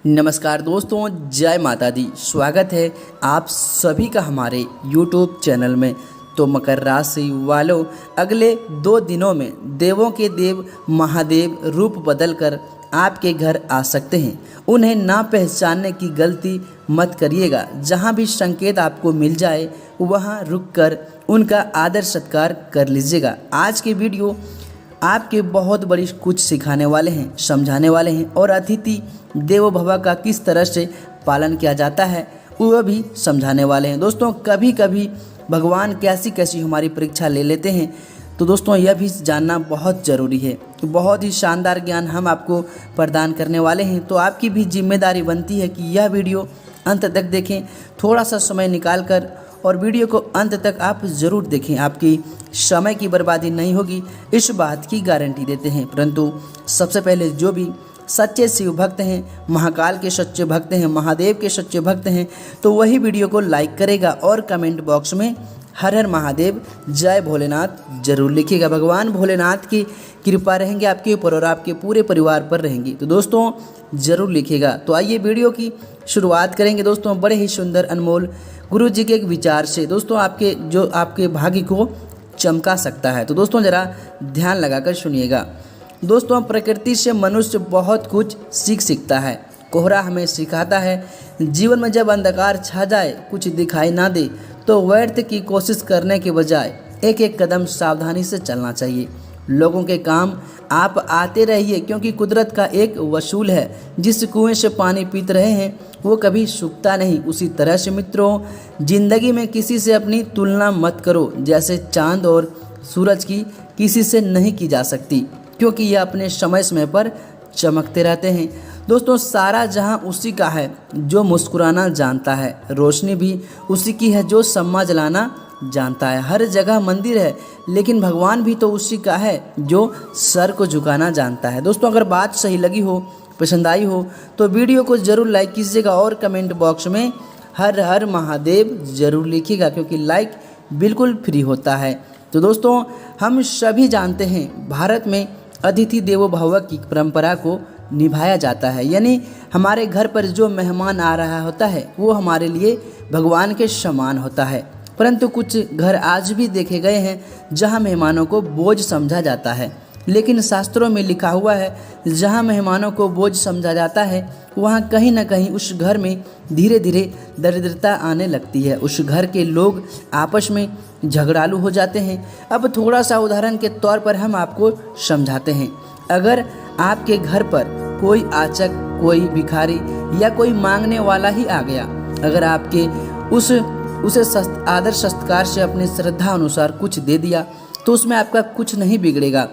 नमस्कार दोस्तों, जय माता दी। स्वागत है आप सभी का हमारे YouTube चैनल में। तो मकर राशि वालों, अगले 2 दिनों में देवों के देव महादेव रूप बदलकर आपके घर आ सकते हैं। उन्हें ना पहचानने की गलती मत करिएगा। जहां भी संकेत आपको मिल जाए वहां रुककर उनका आदर सत्कार कर लीजिएगा। आज की वीडियो आपके बहुत बड़ी कुछ सिखाने वाले हैं, समझाने वाले हैं और अतिथि देवो भव का किस तरह से पालन किया जाता है वह भी समझाने वाले हैं। दोस्तों, कभी कभी भगवान कैसी कैसी हमारी परीक्षा ले लेते हैं, तो दोस्तों यह भी जानना बहुत ज़रूरी है। बहुत ही शानदार ज्ञान हम आपको प्रदान करने वाले हैं, तो आपकी भी जिम्मेदारी बनती है कि यह वीडियो अंत तक देखें। थोड़ा सा समय निकाल कर और वीडियो को अंत तक आप ज़रूर देखें। आपकी समय की बर्बादी नहीं होगी, इस बात की गारंटी देते हैं। परंतु सबसे पहले जो भी सच्चे शिव भक्त हैं, महाकाल के सच्चे भक्त हैं, महादेव के सच्चे भक्त हैं, तो वही वीडियो को लाइक करेगा और कमेंट बॉक्स में हर हर महादेव जय भोलेनाथ जरूर लिखिएगा। भगवान भोलेनाथ की कृपा रहेंगे आपके ऊपर और आपके पूरे परिवार पर रहेंगी, तो दोस्तों ज़रूर लिखिएगा। तो आइए वीडियो की शुरुआत करेंगे दोस्तों बड़े ही सुंदर अनमोल गुरु जी के एक विचार से, दोस्तों आपके भाग्य को चमका सकता है। तो दोस्तों ज़रा ध्यान लगाकर सुनिएगा। दोस्तों, प्रकृति से मनुष्य बहुत कुछ सीखता है। कोहरा हमें सिखाता है जीवन में जब अंधकार छा जाए, कुछ दिखाई ना दे, तो व्यर्थ की कोशिश करने के बजाय एक एक कदम सावधानी से चलना चाहिए। लोगों के काम आप आते रहिए, क्योंकि कुदरत का एक वसूल है। जिस कुएं से पानी पीते रहे हैं वो कभी सूखता नहीं। उसी तरह से मित्रों, जिंदगी में किसी से अपनी तुलना मत करो। जैसे चांद और सूरज की किसी से नहीं की जा सकती, क्योंकि यह अपने समय समय पर चमकते रहते हैं। दोस्तों, सारा जहां उसी का है जो मुस्कुराना जानता है। रोशनी भी उसी की है जो सम्मा जलाना जानता है। हर जगह मंदिर है, लेकिन भगवान भी तो उसी का है जो सर को झुकाना जानता है। दोस्तों, अगर बात सही लगी हो, पसंद आई हो, तो वीडियो को ज़रूर लाइक कीजिएगा और कमेंट बॉक्स में हर हर महादेव ज़रूर लिखिएगा, क्योंकि लाइक बिल्कुल फ्री होता है। तो दोस्तों, हम सभी जानते हैं भारत में अतिथि देवो भव की परंपरा को निभाया जाता है। यानी हमारे घर पर जो मेहमान आ रहा होता है वो हमारे लिए भगवान के समान होता है। परंतु कुछ घर आज भी देखे गए हैं जहां मेहमानों को बोझ समझा जाता है। लेकिन शास्त्रों में लिखा हुआ है, जहां मेहमानों को बोझ समझा जाता है वहां कहीं ना कहीं उस घर में धीरे धीरे दरिद्रता आने लगती है। उस घर के लोग आपस में झगड़ालू हो जाते हैं। अब थोड़ा सा उदाहरण के तौर पर हम आपको समझाते हैं। अगर आपके घर पर कोई आचक, कोई भिखारी या कोई मांगने वाला ही आ गया, अगर आपके उसे आदर सत्कार से अपनी श्रद्धा अनुसार कुछ दे दिया, तो उसमें आपका कुछ नहीं बिगड़ेगा।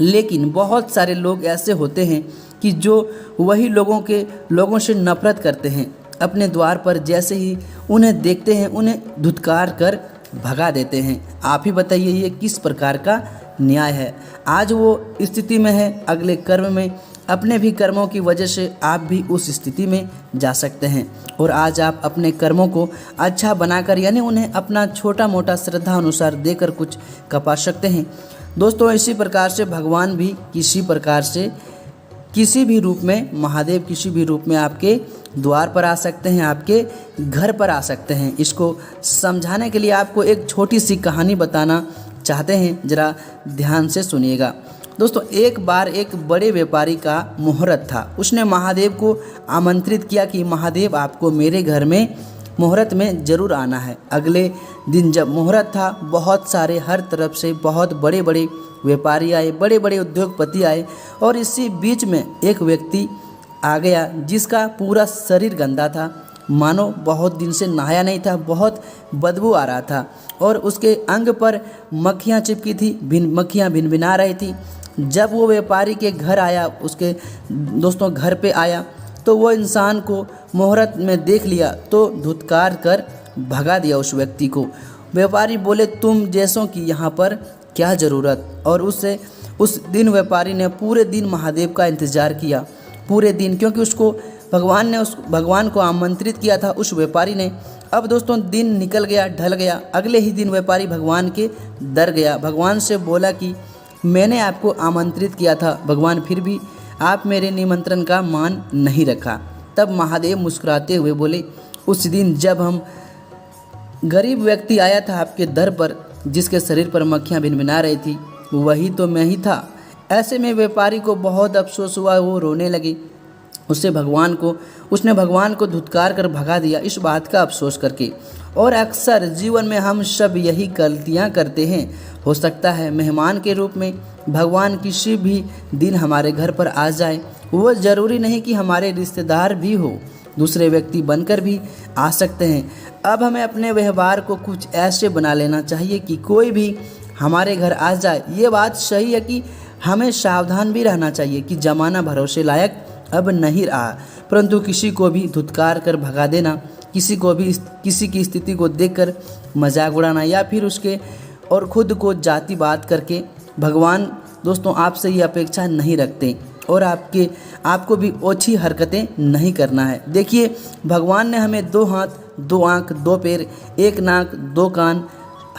लेकिन बहुत सारे लोग ऐसे होते हैं कि जो वही लोगों से नफरत करते हैं। अपने द्वार पर जैसे ही उन्हें देखते हैं उन्हें धुतकार कर भगा देते हैं। आप ही बताइए ये किस प्रकार का न्याय है। आज वो स्थिति में है, अगले कर्म में अपने भी कर्मों की वजह से आप भी उस स्थिति में जा सकते हैं। और आज आप अपने कर्मों को अच्छा बनाकर, यानी उन्हें अपना छोटा मोटा श्रद्धा अनुसार देकर कुछ कपा सकते हैं। दोस्तों, इसी प्रकार से भगवान भी किसी प्रकार से किसी भी रूप में, महादेव किसी भी रूप में आपके द्वार पर आ सकते हैं, आपके घर पर आ सकते हैं। इसको समझाने के लिए आपको एक छोटी सी कहानी बताना चाहते हैं, ज़रा ध्यान से सुनिएगा। दोस्तों, एक बार एक बड़े व्यापारी का मुहूर्त था। उसने महादेव को आमंत्रित किया कि महादेव, आपको मेरे घर में मुहूर्त में ज़रूर आना है। अगले दिन जब मुहूर्त था, बहुत सारे हर तरफ से बहुत बड़े बड़े व्यापारी आए, बड़े बड़े उद्योगपति आए, और इसी बीच में एक व्यक्ति आ गया जिसका पूरा शरीर गंदा था, मानो बहुत दिन से नहाया नहीं था, बहुत बदबू आ रहा था और उसके अंग पर मक्खियाँ चिपकी थी, मक्खियाँ भिनभिना रही थी। जब वो व्यापारी के घर आया, उसके दोस्तों घर पे आया, तो वो इंसान को मुहूर्त में देख लिया तो धुतकार कर भगा दिया उस व्यक्ति को। व्यापारी बोले, तुम जैसों की यहाँ पर क्या ज़रूरत। और उस दिन व्यापारी ने पूरे दिन महादेव का इंतज़ार किया, पूरे दिन, क्योंकि उसको भगवान को आमंत्रित किया था उस व्यापारी ने। अब दोस्तों दिन निकल गया, ढल गया। अगले ही दिन व्यापारी भगवान के डर गया, भगवान से बोला कि मैंने आपको आमंत्रित किया था भगवान, फिर भी आप मेरे निमंत्रण का मान नहीं रखा। तब महादेव मुस्कुराते हुए बोले, उस दिन जब हम गरीब व्यक्ति आया था आपके दर पर, जिसके शरीर पर मक्खियाँ भिनभिना रही थी, वही तो मैं ही था। ऐसे में व्यापारी को बहुत अफसोस हुआ, वो रोने लगी। उसने भगवान को धुतकार कर भगा दिया, इस बात का अफसोस करके। और अक्सर जीवन में हम सब यही गलतियां करते हैं। हो सकता है मेहमान के रूप में भगवान किसी भी दिन हमारे घर पर आ जाए। वो ज़रूरी नहीं कि हमारे रिश्तेदार भी हो, दूसरे व्यक्ति बनकर भी आ सकते हैं। अब हमें अपने व्यवहार को कुछ ऐसे बना लेना चाहिए कि कोई भी हमारे घर आ जाए। ये बात सही है कि हमें सावधान भी रहना चाहिए कि ज़माना भरोसे लायक अब नहीं रहा, परंतु किसी को भी धुतकार कर भगा देना, किसी की स्थिति को देखकर मजाक उड़ाना या फिर उसके और खुद को जाति बात करके, भगवान दोस्तों आपसे ये अपेक्षा नहीं रखते और आपको भी ओछी हरकतें नहीं करना है। देखिए, भगवान ने हमें 2 हाथ, 2 आँख, 2 पैर, 1 नाक, 2 कान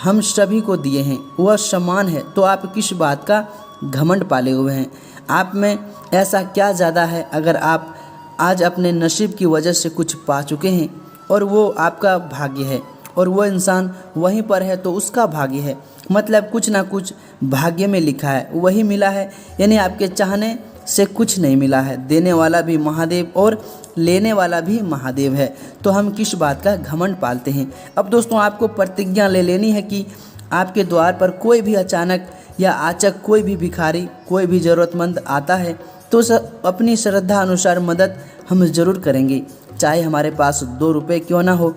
हम सभी को दिए हैं, वह समान है। तो आप किस बात का घमंड पाले हुए हैं? आप में ऐसा क्या ज़्यादा है अगर आप आज अपने नसीब की वजह से कुछ पा चुके हैं और वो आपका भाग्य है और वो इंसान वहीं पर है तो उसका भाग्य है। मतलब कुछ ना कुछ भाग्य में लिखा है, वही मिला है, यानी आपके चाहने से कुछ नहीं मिला है। देने वाला भी महादेव और लेने वाला भी महादेव है, तो हम किस बात का घमंड पालते हैं? अब दोस्तों आपको प्रतिज्ञा ले लेनी है कि आपके द्वार पर कोई भी अचानक या आचक कोई भी भिखारी, कोई भी ज़रूरतमंद आता है तो अपनी श्रद्धा अनुसार मदद हम ज़रूर करेंगे, चाहे हमारे पास 2 रुपये क्यों ना हो,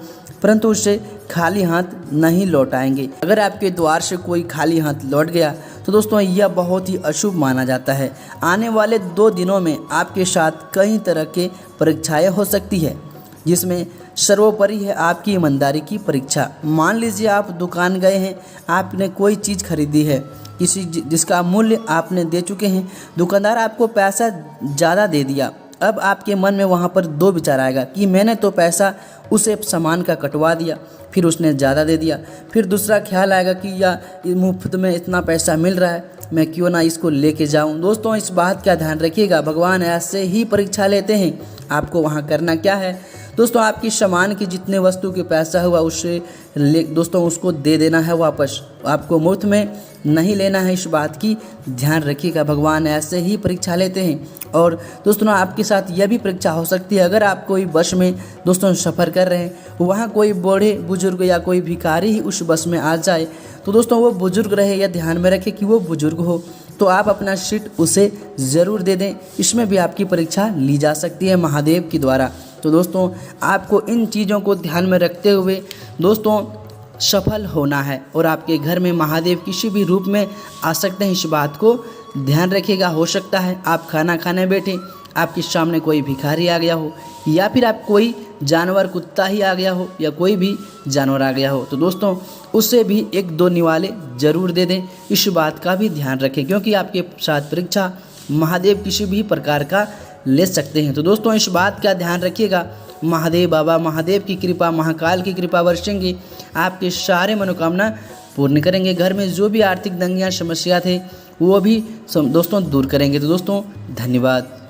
परंतु उससे खाली हाथ नहीं लौट आएंगे। अगर आपके द्वार से कोई खाली हाथ लौट गया तो दोस्तों यह बहुत ही अशुभ माना जाता है। आने वाले 2 दिनों में आपके साथ कई तरह के परीक्षाएं हो सकती है, जिसमें सर्वोपरि है आपकी ईमानदारी की परीक्षा। मान लीजिए आप दुकान गए हैं, आपने कोई चीज़ खरीदी है जिसका मूल्य आपने दे चुके हैं, दुकानदार आपको पैसा ज़्यादा दे दिया। अब आपके मन में वहाँ पर 2 विचार आएगा कि मैंने तो पैसा उसे सामान का कटवा दिया, फिर उसने ज़्यादा दे दिया। फिर दूसरा ख्याल आएगा कि या मुफ्त में इतना पैसा मिल रहा है, मैं क्यों ना इसको लेके जाऊं। दोस्तों इस बात का ध्यान रखिएगा, भगवान ऐसे ही परीक्षा लेते हैं। आपको वहाँ करना क्या है दोस्तों, आपकी सामान की जितने वस्तु के पैसा हुआ उससे दोस्तों उसको दे देना है वापस, आपको मुफ्त में नहीं लेना है। इस बात की ध्यान रखिएगा, भगवान ऐसे ही परीक्षा लेते हैं। और दोस्तों आपके साथ यह भी परीक्षा हो सकती है, अगर आप कोई बस में दोस्तों सफ़र कर रहे हैं, वहाँ कोई बूढ़े बुजुर्ग या कोई भिखारी ही उस बस में आ जाए, तो दोस्तों वो बुजुर्ग रहे या ध्यान में रखें कि वो बुजुर्ग हो, तो आप अपना सीट उसे ज़रूर दे दें। इसमें भी आपकी परीक्षा ली जा सकती है महादेव के द्वारा। तो दोस्तों आपको इन चीज़ों को ध्यान में रखते हुए दोस्तों सफल होना है और आपके घर में महादेव किसी भी रूप में आ सकते हैं, इस बात को ध्यान रखिएगा। हो सकता है आप खाना खाने बैठे, आपके सामने कोई भिखारी आ गया हो या फिर आप कोई जानवर, कुत्ता ही आ गया हो या कोई भी जानवर आ गया हो, तो दोस्तों उससे भी 1-2 निवाले ज़रूर दे दें। इस बात का भी ध्यान रखें क्योंकि आपके साथ परीक्षा महादेव किसी भी प्रकार का ले सकते हैं। तो दोस्तों इस बात का ध्यान रखिएगा, महादेव बाबा, महादेव की कृपा, महाकाल की कृपा बरसेंगे, आपके सारे मनोकामना पूर्ण करेंगे। घर में जो भी आर्थिक तंगियाँ, समस्या थे वो भी दोस्तों दूर करेंगे। तो दोस्तों धन्यवाद।